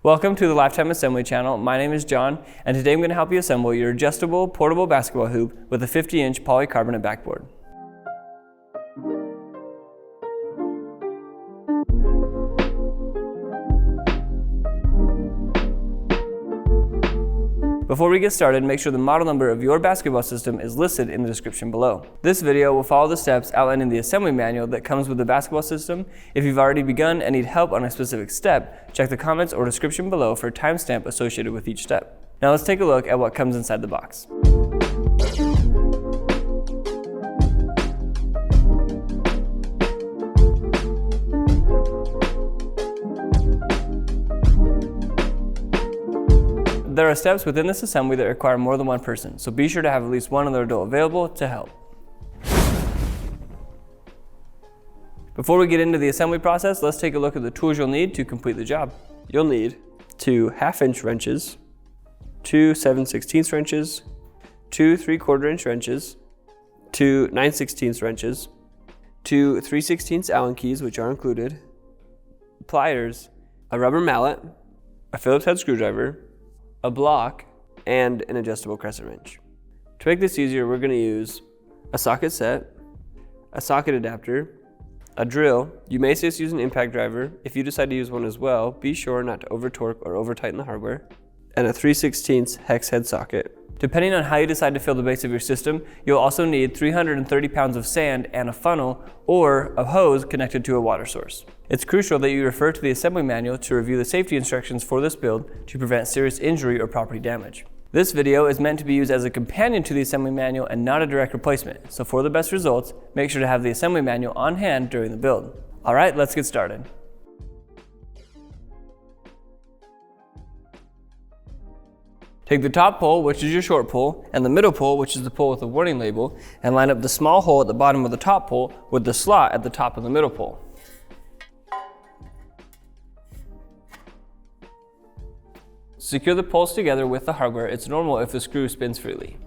Welcome to the Lifetime Assembly channel. My name is John, and today I'm going to help you assemble your adjustable portable basketball hoop with a 50-inch polycarbonate backboard. Before we get started, make sure the model number of your basketball system is listed in the description below. This video will follow the steps outlined in the assembly manual that comes with the basketball system. If you've already begun and need help on a specific step, check the comments or description below for a timestamp associated with each step. Now let's take a look at what comes inside the box. There are steps within this assembly that require more than one person, so be sure to have at least one other adult available to help. Before we get into the assembly process, let's take a look at the tools you'll need to complete the job. You'll need 2 1/2-inch wrenches, 2 7/16 wrenches, 2 3/4-inch wrenches, 2 9/16 wrenches, 2 3/16 Allen keys, which are included, pliers, a rubber mallet, a Phillips head screwdriver, a block, and an adjustable crescent wrench. To make this easier, we're going to use a socket set, a socket adapter, a drill. You may just use an impact driver. If you decide to use one as well, be sure not to over torque or over tighten the hardware, and a 3/16 hex head socket. Depending on how you decide to fill the base of your system, you'll also need 330 pounds of sand and a funnel or a hose connected to a water source. It's crucial that you refer to the assembly manual to review the safety instructions for this build to prevent serious injury or property damage. This video is meant to be used as a companion to the assembly manual and not a direct replacement, so for the best results, make sure to have the assembly manual on hand during the build. Alright, let's get started. Take the top pole, which is your short pole, and the middle pole, which is the pole with the warning label, and line up the small hole at the bottom of the top pole with the slot at the top of the middle pole. Secure the poles together with the hardware. It's normal if the screw spins freely.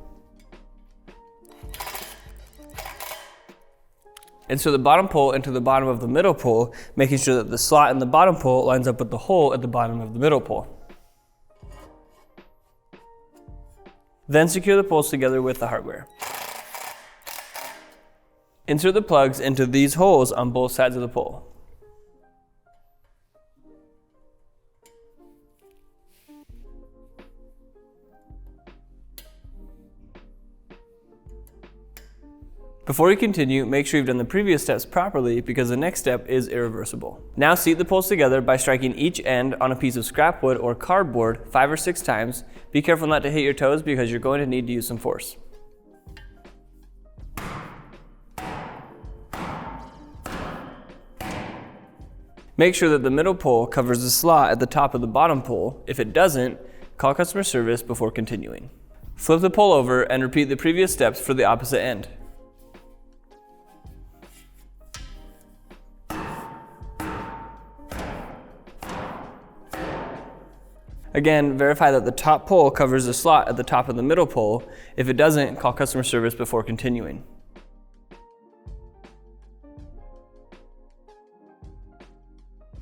Insert the bottom pole into the bottom of the middle pole, making sure that the slot in the bottom pole lines up with the hole at the bottom of the middle pole. Then secure the poles together with the hardware. Insert the plugs into these holes on both sides of the pole. Before you continue, make sure you've done the previous steps properly because the next step is irreversible. Now seat the poles together by striking each end on a piece of scrap wood or cardboard 5 or 6 times. Be careful not to hit your toes because you're going to need to use some force. Make sure that the middle pole covers the slot at the top of the bottom pole. If it doesn't, call customer service before continuing. Flip the pole over and repeat the previous steps for the opposite end. Again, verify that the top pole covers the slot at the top of the middle pole. If it doesn't, call customer service before continuing.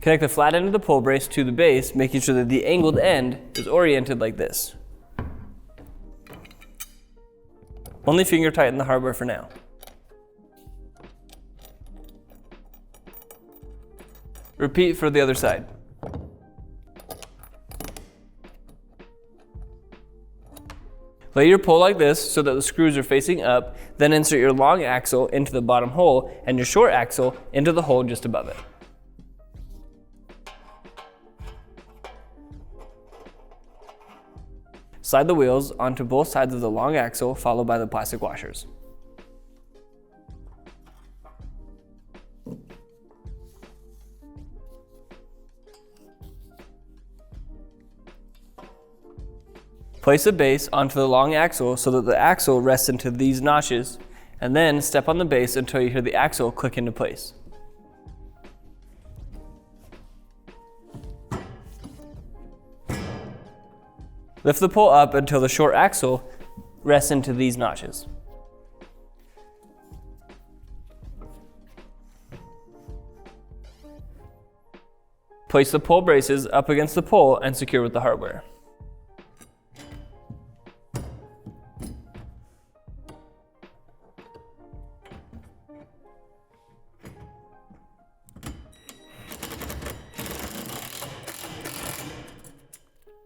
Connect the flat end of the pole brace to the base, making sure that the angled end is oriented like this. Only finger tighten the hardware for now. Repeat for the other side. Lay your pole like this so that the screws are facing up, then insert your long axle into the bottom hole and your short axle into the hole just above it. Slide the wheels onto both sides of the long axle, followed by the plastic washers. Place the base onto the long axle so that the axle rests into these notches, and then step on the base until you hear the axle click into place. Lift the pole up until the short axle rests into these notches. Place the pole braces up against the pole and secure with the hardware.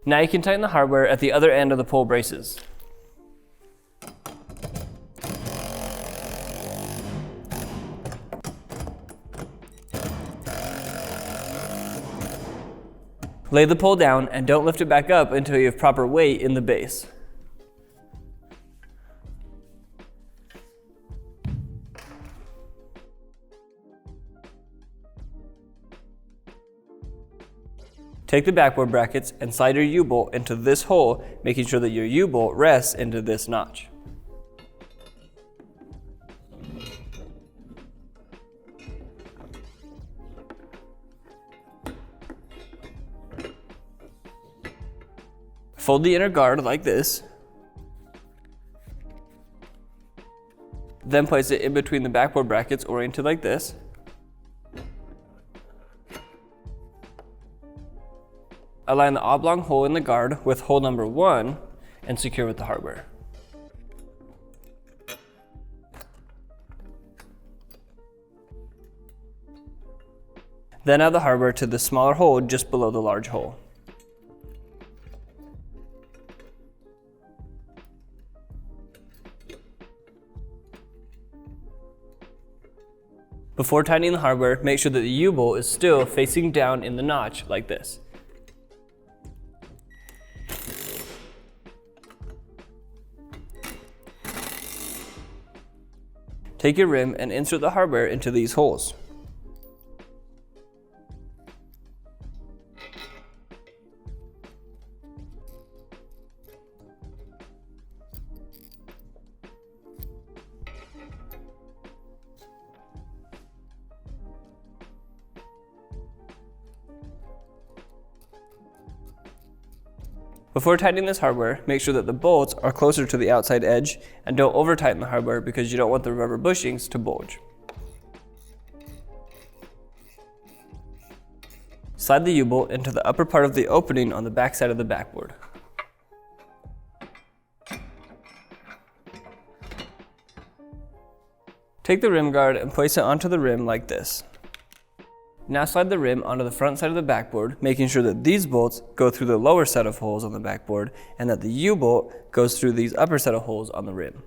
Now you can tighten the hardware at the other end of the pole braces. Lay the pole down and don't lift it back up until you have proper weight in the base. Take the backboard brackets and slide your U-bolt into this hole, making sure that your U-bolt rests into this notch. Fold the inner guard like this. Then place it in between the backboard brackets oriented like this. Align the oblong hole in the guard with hole number 1 and secure with the hardware. Then add the hardware to the smaller hole just below the large hole. Before tightening the hardware, make sure that the U-bolt is still facing down in the notch like this. Take your rim and insert the hardware into these holes. Before tightening this hardware, make sure that the bolts are closer to the outside edge and don't over tighten the hardware because you don't want the rubber bushings to bulge. Slide the U-bolt into the upper part of the opening on the back side of the backboard. Take the rim guard and place it onto the rim like this. Now slide the rim onto the front side of the backboard, making sure that these bolts go through the lower set of holes on the backboard and that the U-bolt goes through these upper set of holes on the rim.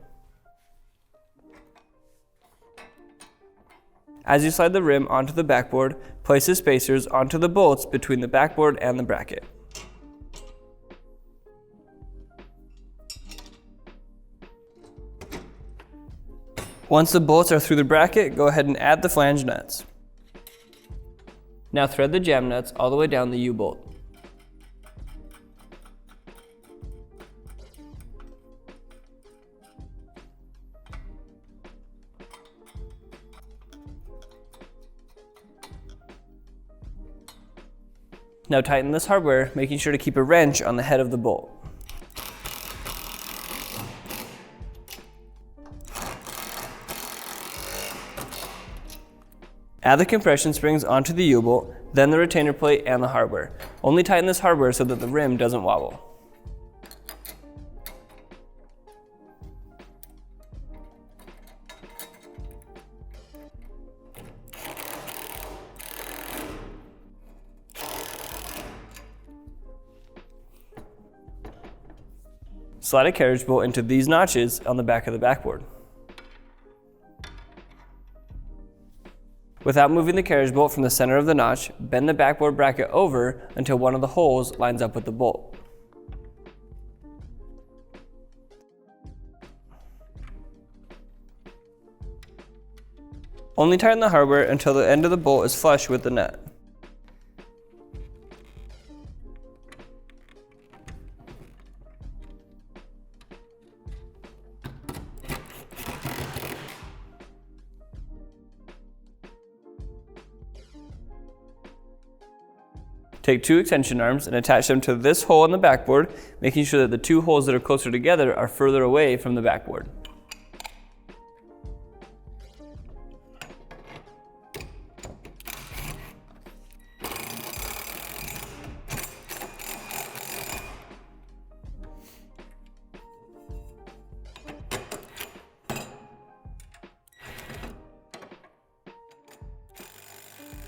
As you slide the rim onto the backboard, place the spacers onto the bolts between the backboard and the bracket. Once the bolts are through the bracket, go ahead and add the flange nuts. Now thread the jam nuts all the way down the U-bolt. Now tighten this hardware, making sure to keep a wrench on the head of the bolt. Add the compression springs onto the U-bolt, then the retainer plate and the hardware. Only tighten this hardware so that the rim doesn't wobble. Slide a carriage bolt into these notches on the back of the backboard. Without moving the carriage bolt from the center of the notch, bend the backboard bracket over until one of the holes lines up with the bolt. Only tighten the hardware until the end of the bolt is flush with the nut. Take 2 extension arms and attach them to this hole in the backboard, making sure that the 2 holes that are closer together are further away from the backboard.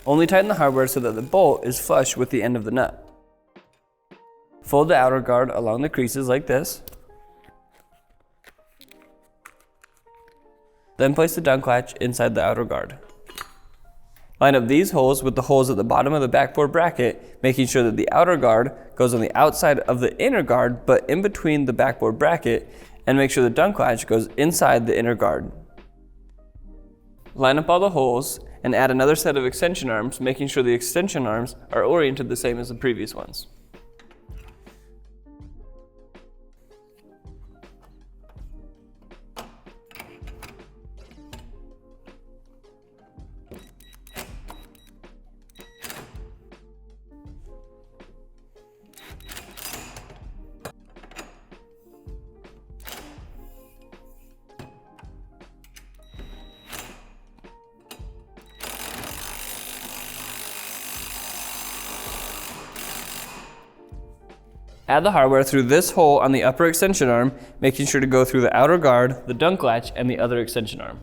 Only tighten the hardware so that the bolt is flush with the end of the nut. Fold the outer guard along the creases like this. Then place the dunk latch inside the outer guard. Line up these holes with the holes at the bottom of the backboard bracket, making sure that the outer guard goes on the outside of the inner guard but in between the backboard bracket, and make sure the dunk latch goes inside the inner guard. Line up all the holes and add another set of extension arms, making sure the extension arms are oriented the same as the previous ones. Add the hardware through this hole on the upper extension arm, making sure to go through the outer guard, the dunk latch, and the other extension arm.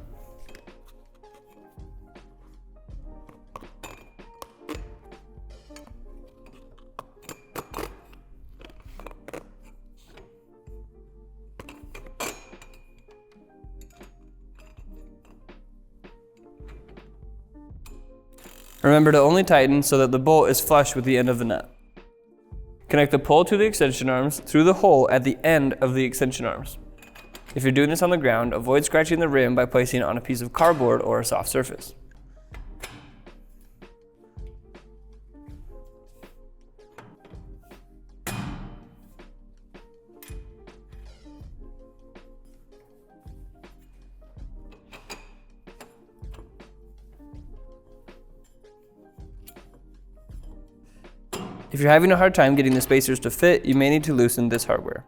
Remember to only tighten so that the bolt is flush with the end of the nut. Connect the pole to the extension arms through the hole at the end of the extension arms. If you're doing this on the ground, avoid scratching the rim by placing it on a piece of cardboard or a soft surface. If you're having a hard time getting the spacers to fit, you may need to loosen this hardware.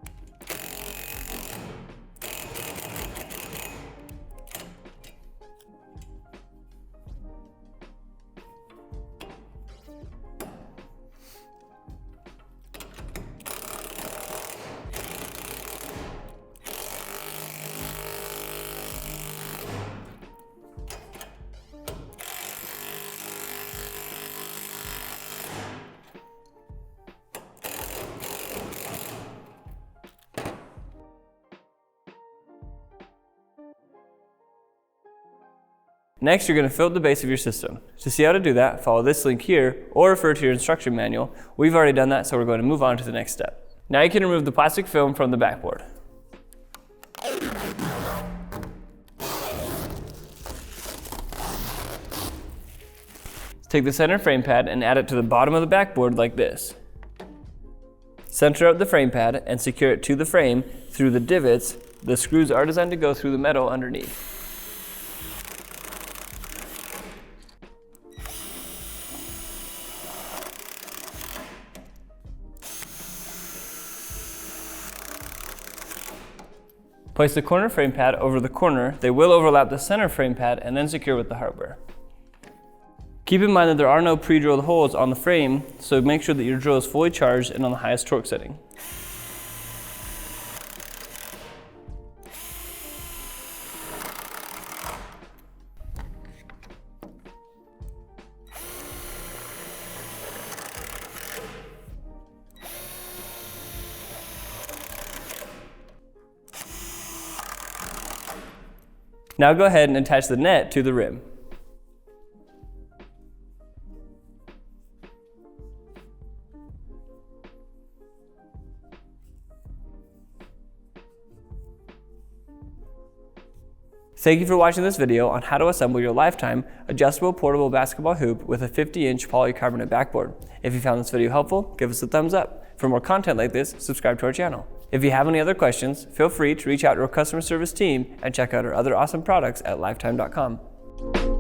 Next, you're going to fill the base of your system. To see how to do that, follow this link here or refer to your instruction manual. We've already done that, so we're going to move on to the next step. Now you can remove the plastic film from the backboard. Take the center frame pad and add it to the bottom of the backboard like this. Center up the frame pad and secure it to the frame through the divots. The screws are designed to go through the metal underneath. Place the corner frame pad over the corner. They will overlap the center frame pad and then secure with the hardware. Keep in mind that there are no pre-drilled holes on the frame, so make sure that your drill is fully charged and on the highest torque setting. Now go ahead and attach the net to the rim. Thank you for watching this video on how to assemble your Lifetime adjustable portable basketball hoop with a 50-inch polycarbonate backboard. If you found this video helpful, give us a thumbs up. For more content like this, subscribe to our channel. If you have any other questions, feel free to reach out to our customer service team and check out our other awesome products at lifetime.com.